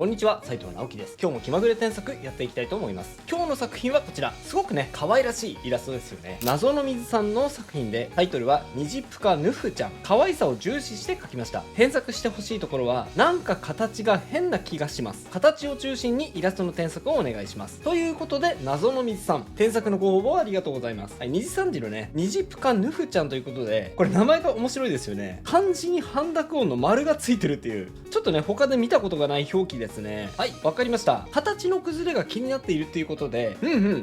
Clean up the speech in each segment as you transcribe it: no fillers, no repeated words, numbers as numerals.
こんにちは、斉藤直樹です。今日も気まぐれ添削やっていきたいと思います。今日の作品はこちら。すごくね、可愛らしいイラストですよね。謎の水さんの作品で、タイトルはニジプカヌフちゃん。可愛さを重視して描きました。添削してほしいところは、なんか形が変な気がします。形を中心にイラストの添削をお願いします。ということで、謎の水さん。添削のご応募ありがとうございます。はい、虹さんじのね、ニジプカヌフちゃんということで、これ名前が面白いですよね。漢字に半濁音の丸がついてるっていう、ちょっとね、他で見たことがない表記ですね。はい、わかりました。形の崩れが気になっているっていうことで、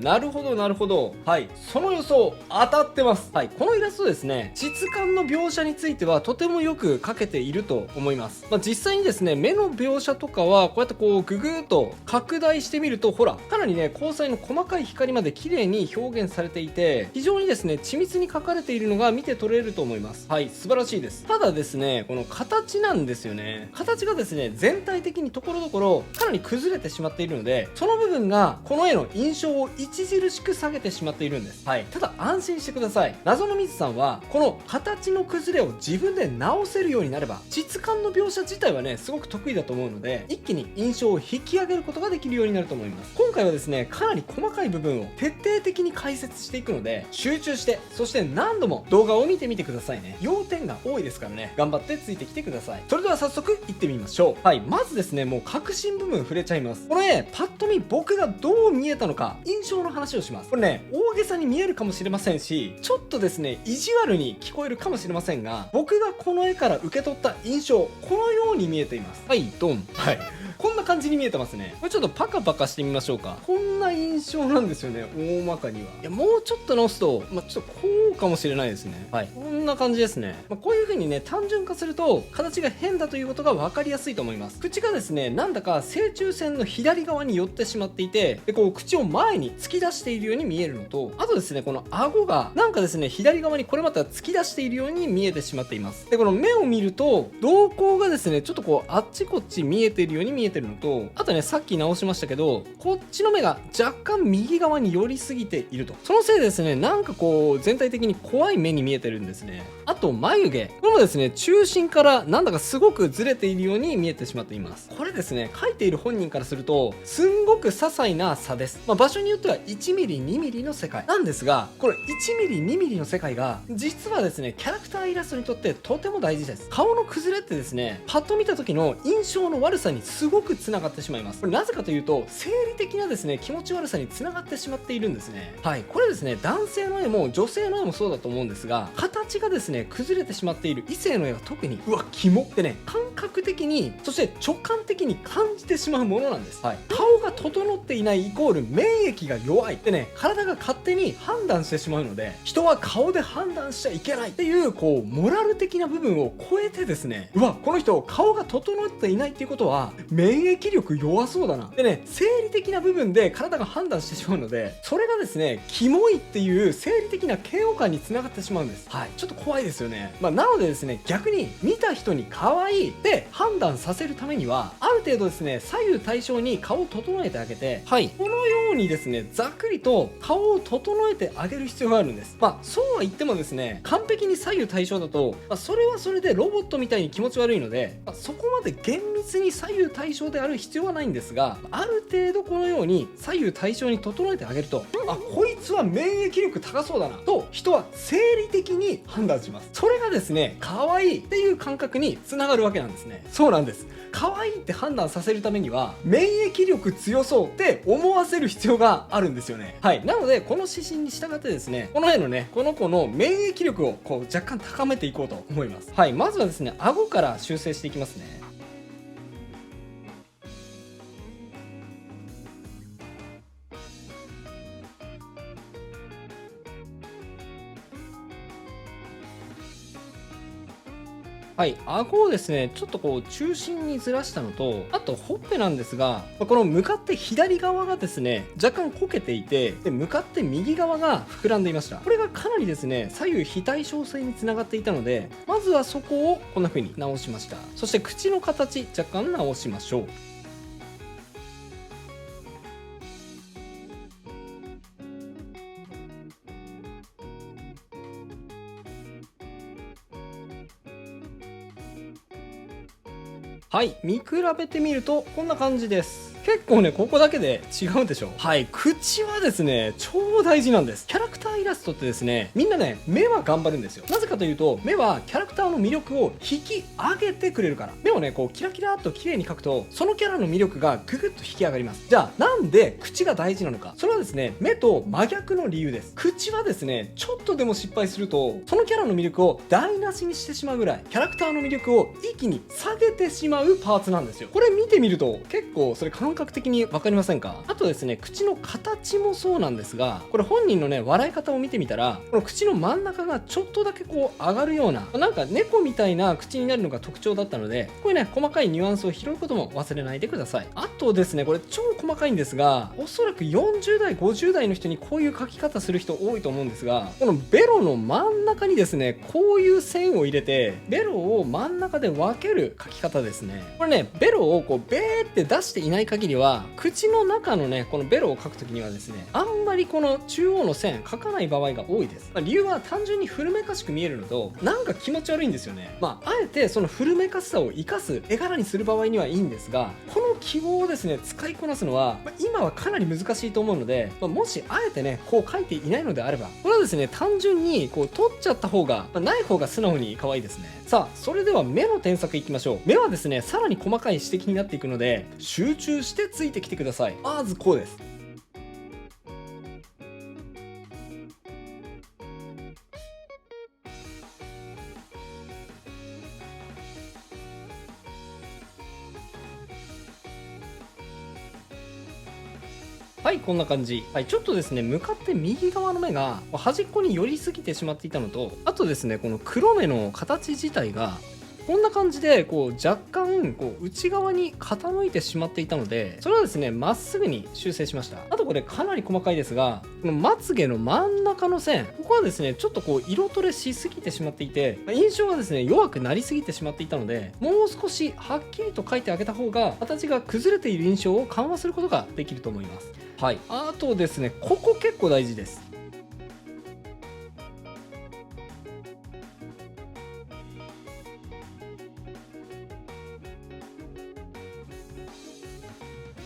なるほどなるほど。はい、その予想当たってます。はい、このイラストですね、質感の描写についてはとてもよく描けていると思います。実際にですね、目の描写とかはこうやってこうググーっと拡大してみると、ほらかなりね、光彩の細かい光まで綺麗に表現されていて、非常にですね、緻密に描かれているのが見て取れると思います。はい、素晴らしいです。ただですね、この形なんですよね。形がですね、全体的にところどころかなり崩れてしまっているので、その部分がこの絵の印象を著しく下げてしまっているんです。はい、ただ安心してください。謎の水さんはこの形の崩れを自分で直せるようになれば、質感の描写自体はね、すごく得意だと思うので、一気に印象を引き上げることができるようになると思います。今回はですね、かなり細かい部分を徹底的に解説していくので、集中して、そして何度も動画を見てみてくださいね。要点が多いですからね、頑張ってついてきてください。それでは早速いってみましょう。はい、まずですね、もう核心部分触れちゃいます。この絵パッと見僕がどう見えたのか、印象の話をします。これね、大げさに見えるかもしれませんし、ちょっとですね、意地悪に聞こえるかもしれませんが、僕がこの絵から受け取った印象、このように見えています。はい、ドン。はい、こんな感じに見えてますね。これちょっとパカパカしてみましょうか。こんな印象なんですよね、大まかには。いや、もうちょっと直すと、ちょっとこうかもしれないですね。はい、こんな感じですね。こういう風にね、単純化すると形が変だということが分かりやすいと思います。口がですね、なんだか正中線の左側に寄ってしまっていて、でこう口を前に突き出しているように見えるのと、あとですね、この顎がなんかですね、左側にこれまた突き出しているように見えてしまっています。でこの目を見ると、瞳孔がですね、ちょっとこうあっちこっち見えているように見えてるのと、あとね、さっき直しましたけど、こっちの目が若干右側に寄りすぎていると。そのせいでですね、なんかこう全体的に怖い目に見えてるんですね。あと眉毛、これもですね、中心からなんだかすごくずれているように見えてしまっています。これですね、描いている本人からするとすんごく些細な差です。場所によっては1ミリ2ミリの世界なんですが、これ1ミリ2ミリの世界が実はですね、キャラクターイラストにとってとても大事です。顔の崩れってですね、パッと見た時の印象の悪さにすごくつながってしまいます。これなぜかというと、生理的なですね、気持ち悪さにつながってしまっているんですね。はい、これですね、男性の絵も女性の絵もそうだと思うんですが、形がですね、崩れてしまっている異性の絵は特に、うわキモってね、感覚的に、そして直感的に感じてしまうものなんです。はい、顔が整っていないイコール免疫が弱いってね、体が勝手に判断してしまうので、人は顔で判断しちゃいけないっていうこうモラル的な部分を超えてですね、うわこの人顔が整っていないっていうことは免疫力弱そうだなでね、生理的な部分で体が判断してしまうので、それがですね、キモいっていう生理的な嫌悪感につながってしまうんです。はい、ちょっと怖いですよね。なのでですね、逆に見た人に可愛いって判断させるためには、ある程度ですね、左右対称に顔を整えてあげて、はい、このようにですね、ざっくりと顔を整えてあげる必要があるんです。そうは言ってもですね、完璧に左右対称だと、それはそれでロボットみたいに気持ち悪いので、そこまで厳密に左右対称である必要はないんですが、ある程度このように左右対称に整えてあげると、こいつは免疫力高そうだなと人は生理的に判断します。それがですね、可愛いっていう感覚につながるわけなんですね。そうなんです。可愛いって判断させるためには免疫力強そうって思わせる必要があるんですよね。はい、なのでこの指針に従ってですね、この絵のね、この子の免疫力をこう若干高めていこうと思います。はい、まずはですね、顎から修正していきますね。はい、顎をですね、ちょっとこう中心にずらしたのと、あとほっぺなんですが、この向かって左側がですね、若干こけていて、で向かって右側が膨らんでいました。これがかなりですね、左右非対称性につながっていたので、まずはそこをこんな風に直しました。そして口の形若干直しましょう。はい、見比べてみるとこんな感じです。結構ね、ここだけで違うんでしょ。はい、口はですね、超大事なんです。キャラクターイラストってですね、みんなね、目は頑張るんですよ。なぜかというと、目はキャラクターの魅力を引き上げてくれるから。目をね、こう、キラキラっと綺麗に描くと、そのキャラの魅力がぐぐっと引き上がります。じゃあ、なんで口が大事なのか。それはですね、目と真逆の理由です。口はですね、ちょっとでも失敗すると、そのキャラの魅力を台無しにしてしまうぐらい、キャラクターの魅力を一気に下げてしまうパーツなんですよ。これ見てみると、結構それ感覚的に分かりませんか？あとですね、口の形もそうなんですが、これ本人のね、笑い方を見てみたら、この口の真ん中がちょっとだけこう上がるような、なんか猫みたいな口になるのが特徴だったので、こういうね、細かいニュアンスを拾うことも忘れないでください。あとですね、これ超細かいんですが、おそらく40代、50代の人にこういう書き方する人多いと思うんですが、このベロの真ん中にですね、こういう線を入れて、ベロを真ん中で分ける書き方ですね。これね、ベロをこうベーって出していない限りは、口の中のね、このベロを書くときにはですね、あんまりこの中央の線書かない場合が多いです。理由は単純に古めかしく見えるのと、なんか気持ち悪いんですよね。あえてその古めかしさを生かす絵柄にする場合にはいいんですが、この記号をですね、使いこなすのは、今はかなり難しいと思うので、もしあえてね、こう書いていないのであれば、これはですね、単純にこう取っちゃった方が、ない方が素直に可愛いですね。さあ、それでは目の添削いきましょう。目はですね、さらに細かい指摘になっていくので、集中してついてきてください。まずこうです。はい、こんな感じ。はい、ちょっとですね、向かって右側の目が端っこに寄りすぎてしまっていたのと、あとですね、この黒目の形自体が、こんな感じで、こう、若干、こう、内側に傾いてしまっていたので、それはですね、まっすぐに修正しました。あとこれかなり細かいですが、このまつげの真ん中の線、ここはですね、ちょっとこう、色トレしすぎてしまっていて、印象がですね、弱くなりすぎてしまっていたので、もう少しはっきりと描いてあげた方が、形が崩れている印象を緩和することができると思います。はい。あとですね、ここ結構大事です。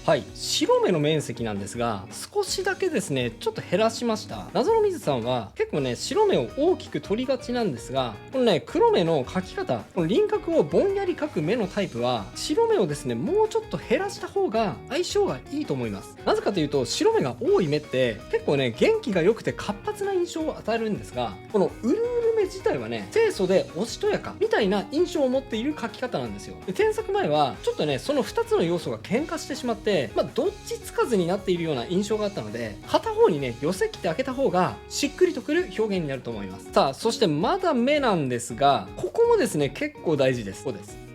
はい、白目の面積なんですが、少しだけですね、ちょっと減らしました。謎の水さんは結構ね、白目を大きく取りがちなんですが、このね、黒目の描き方、この輪郭をぼんやり描く目のタイプは、白目をですね、もうちょっと減らした方が相性がいいと思います。なぜかというと、白目が多い目って結構ね、元気が良くて活発な印象を与えるんですが、このうるうる目自体はね、清楚でおしとやかみたいな印象を持っている描き方なんですよ。で、添削前はちょっとね、その2つの要素が喧嘩してしまって、どっちつかずになっているような印象があったので、片方にね、寄せ切ってあげた方がしっくりとくる表現になると思います。さあ、そしてまだ目なんですが、ここもですね、結構大事です。こうです。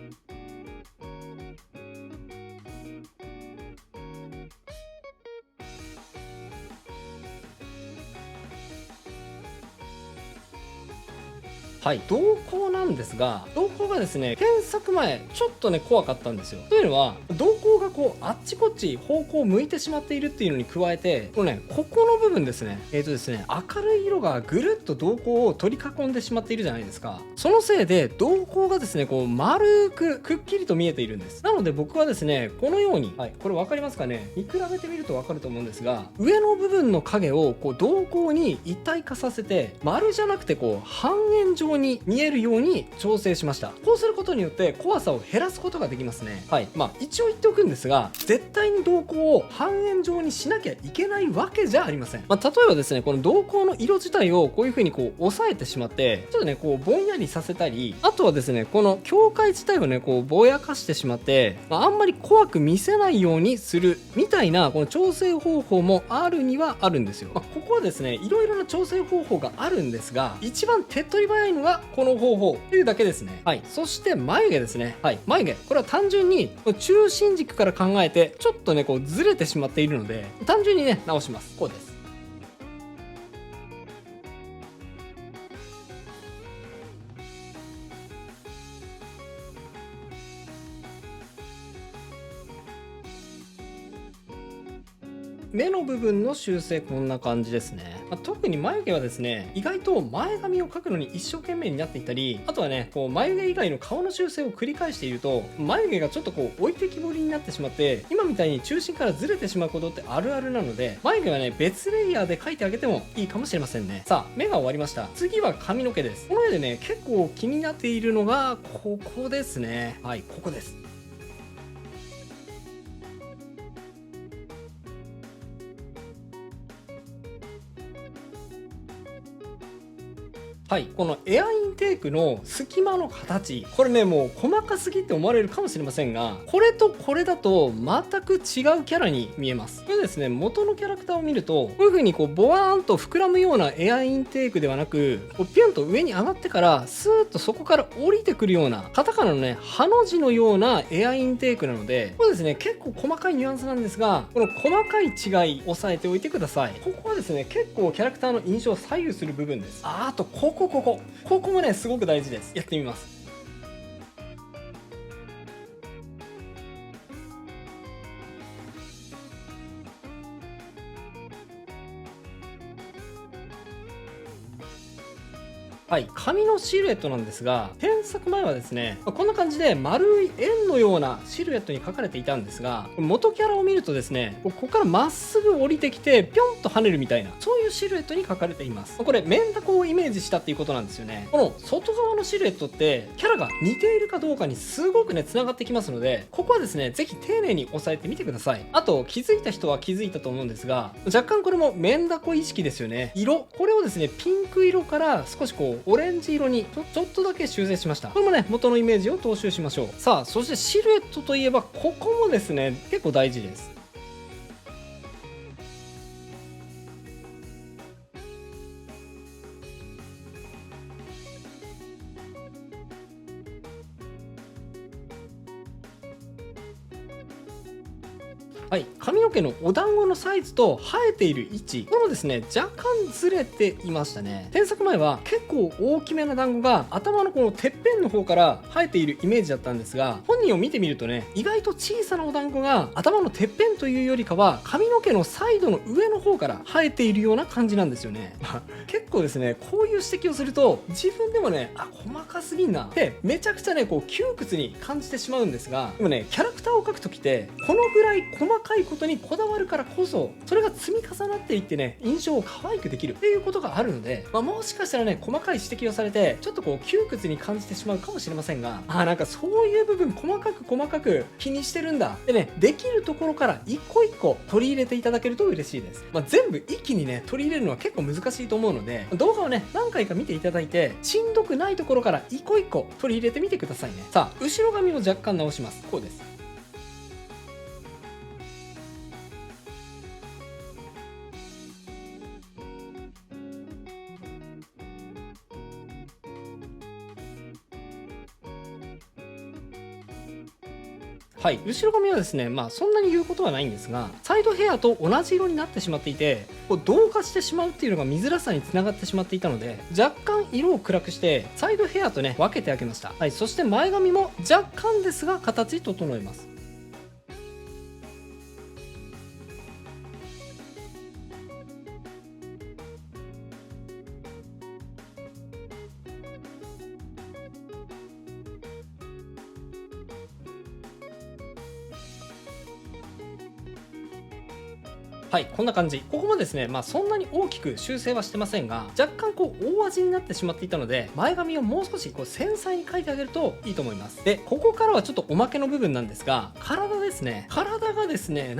はい、瞳孔なんですが、瞳孔がですね、検索前、ちょっとね、怖かったんですよ。というのは、瞳孔がこう、あっちこっち方向を向いてしまっているっていうのに加えて、このね、ここの部分ですね、ですね、明るい色がぐるっと瞳孔を取り囲んでしまっているじゃないですか。そのせいで、瞳孔がですね、こう、丸く、くっきりと見えているんです。なので僕はですね、このように、はい、これ分かりますかね、見比べてみると分かると思うんですが、上の部分の影を、こう、瞳孔に一体化させて、丸じゃなくて、こう、半円状に見えるように調整しました。こうすることによって怖さを減らすことができますね。はい。一応言っておくんですが、絶対に瞳孔を半円状にしなきゃいけないわけじゃありません。例えばですね、この瞳孔の色自体をこういう風にこう押さえてしまって、ちょっとね、こうぼんやりさせたり、あとはですね、この境界自体をね、こうぼやかしてしまって、あんまり怖く見せないようにするみたいな、この調整方法もあるにはあるんですよ。ここはですね、いろいろな調整方法があるんですが、一番手っ取り早いのがこの方法というだけですね。はい。そして眉毛ですね。はい。眉毛。これは単純に中心軸から考えて、ちょっとね、こうずれてしまっているので、単純にね、直します。こうです。目の部分の修正こんな感じですね。特に眉毛はですね、意外と前髪を描くのに一生懸命になっていたり、あとはね、こう眉毛以外の顔の修正を繰り返していると、眉毛がちょっとこう置いてきぼりになってしまって、今みたいに中心からずれてしまうことってあるあるなので、眉毛はね、別レイヤーで描いてあげてもいいかもしれませんね。さあ、目が終わりました。次は髪の毛です。この絵でね、結構気になっているのが、ここですね。はい、ここです。はい、このエアインテークの隙間の形、これね、もう細かすぎって思われるかもしれませんが、これとこれだと全く違うキャラに見えます。これですね、元のキャラクターを見ると、こういう風にこうボワーンと膨らむようなエアインテークではなく、こうピュンと上に上がってからスーッとそこから降りてくるような、カタカナのね、ハの字のようなエアインテークなので、これですね、結構細かいニュアンスなんですが、この細かい違い押さえておいてください。ここはですね、結構キャラクターの印象を左右する部分です。あとここもね、すごく大事です。やってみます。はい、髪のシルエットなんですが、添削前はですね、こんな感じで丸い円のようなシルエットに描かれていたんですが、元キャラを見るとですね、ここからまっすぐ降りてきてピョンと跳ねるみたいな、そういうシルエットに描かれています。これメンダコをイメージしたっていうことなんですよね。この外側のシルエットってキャラが似ているかどうかにすごくね繋がってきますので、ここはですね、ぜひ丁寧に押さえてみてください。あと気づいた人は気づいたと思うんですが、若干これもメンダコ意識ですよね。色、これをですね、ピンク色から少しこうオレンジ色にちょっとだけ修正しました。これもね、元のイメージを踏襲しましょう。さあ、そしてシルエットといえばここもですね、結構大事です。はい、髪の毛のお団子のサイズと生えている位置、これもですね、若干ずれていましたね。添削前は結構大きめな団子が頭のこのてっぺんの方から生えているイメージだったんですが、本人を見てみるとね、意外と小さなお団子が頭のてっぺんというよりかは髪の毛のサイドの上の方から生えているような感じなんですよね。結構ですね、こういう指摘をすると自分でもね、細かすぎんなってめちゃくちゃね、こう窮屈に感じてしまうんですが、でもね、キャラクターを描くときってこのぐらい細かいことにこだわるからこそ、それが積み重なっていってね、印象を可愛くできるっていうことがあるので、もしかしたらね、細かい指摘をされてちょっとこう窮屈に感じてしまうかもしれませんが、なんかそういう部分細かく気にしてるんだでね、できるところから一個一個取り入れていただけると嬉しいです。全部一気にね取り入れるのは結構難しいと思うので、動画をね何回か見ていただいて、しんどくないところから一個一個取り入れてみてくださいね。さあ、後ろ髪を若干直します。こうです。はい、後ろ髪はですね、そんなに言うことはないんですが、サイドヘアと同じ色になってしまっていて、こう同化してしまうっていうのが見づらさにつながってしまっていたので、若干色を暗くしてサイドヘアとね分けてあげました。はい、そして前髪も若干ですが形整えます。はい、こんな感じ。ここもですね、そんなに大きく修正はしてませんが、若干こう大味になってしまっていたので、前髪をもう少しこう繊細に描いてあげるといいと思います。で、ここからはちょっとおまけの部分なんですが、体ですね。体がですね、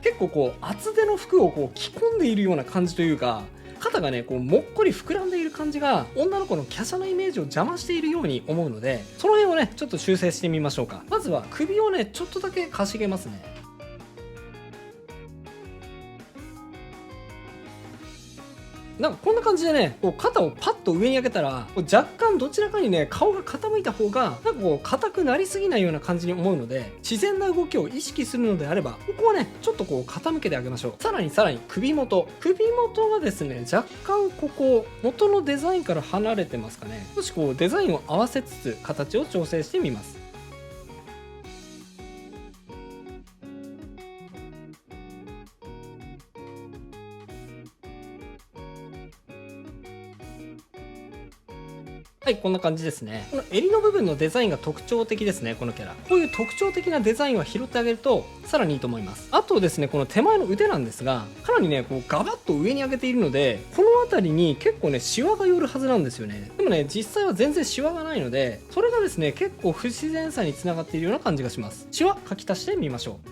結構こう厚手の服をこう着込んでいるような感じというか、肩がねこうもっこり膨らんでいる感じが女の子の華奢なイメージを邪魔しているように思うので、その辺をねちょっと修正してみましょうか。まずは首をねちょっとだけかしげますね。なんかこんな感じでね、こう肩をパッと上に上げたら、こう若干どちらかにね、顔が傾いた方が、なんかこう硬くなりすぎないような感じに思うので、自然な動きを意識するのであれば、ここはね、ちょっとこう傾けてあげましょう。さらに首元。首元がですね、若干ここ、元のデザインから離れてますかね。少しこうデザインを合わせつつ、形を調整してみます。はい、こんな感じですね。この襟の部分のデザインが特徴的ですね、このキャラ。こういう特徴的なデザインは拾ってあげるとさらにいいと思います。あとですね、この手前の腕なんですが、かなりねこうガバッと上に上げているので、この辺りに結構ねシワが寄るはずなんですよね。でもね、実際は全然シワがないので、それがですね結構不自然さにつながっているような感じがします。シワ書き足してみましょう。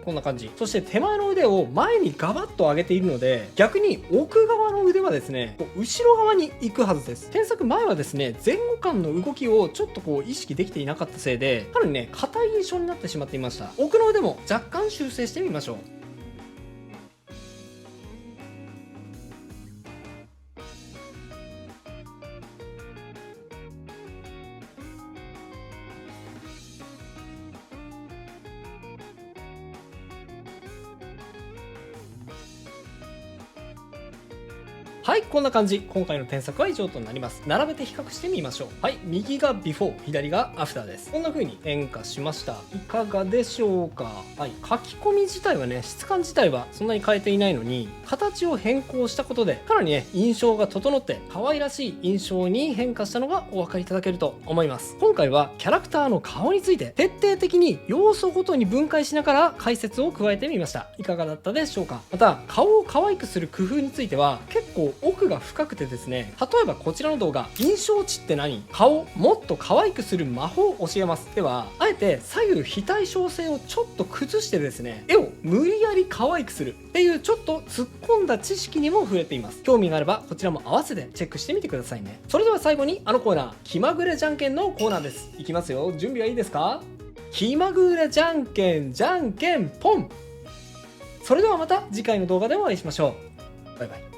こんな感じ。そして手前の腕を前にガバッと上げているので、逆に奥側の腕はですねこう後ろ側に行くはずです。添削前はですね前後間の動きをちょっとこう意識できていなかったせいで、かなりね硬い印象になってしまっていました。奥の腕も若干修正してみましょう。はい、こんな感じ。今回の添削は以上となります。並べて比較してみましょう。はい、右がビフォー、左がアフターです。こんな風に変化しました。いかがでしょうか。はい、書き込み自体はね、質感自体はそんなに変えていないのに、形を変更したことで、かなりね、印象が整って、可愛らしい印象に変化したのがお分かりいただけると思います。今回はキャラクターの顔について、徹底的に要素ごとに分解しながら解説を加えてみました。いかがだったでしょうか。また、顔を可愛くする工夫については、結構奥が深くてですね、例えばこちらの動画、印象値って何、顔もっと可愛くする魔法を教えます。ではあえて左右非対称性をちょっと崩してですね、絵を無理やり可愛くするっていうちょっと突っ込んだ知識にも触れています。興味があればこちらも合わせてチェックしてみてくださいね。それでは最後にあのコーナー、気まぐれじゃんけんのコーナーです。いきますよ。準備はいいですか。気まぐれじゃんけんじゃんけんポン。それではまた次回の動画でお会いしましょう。バイバイ。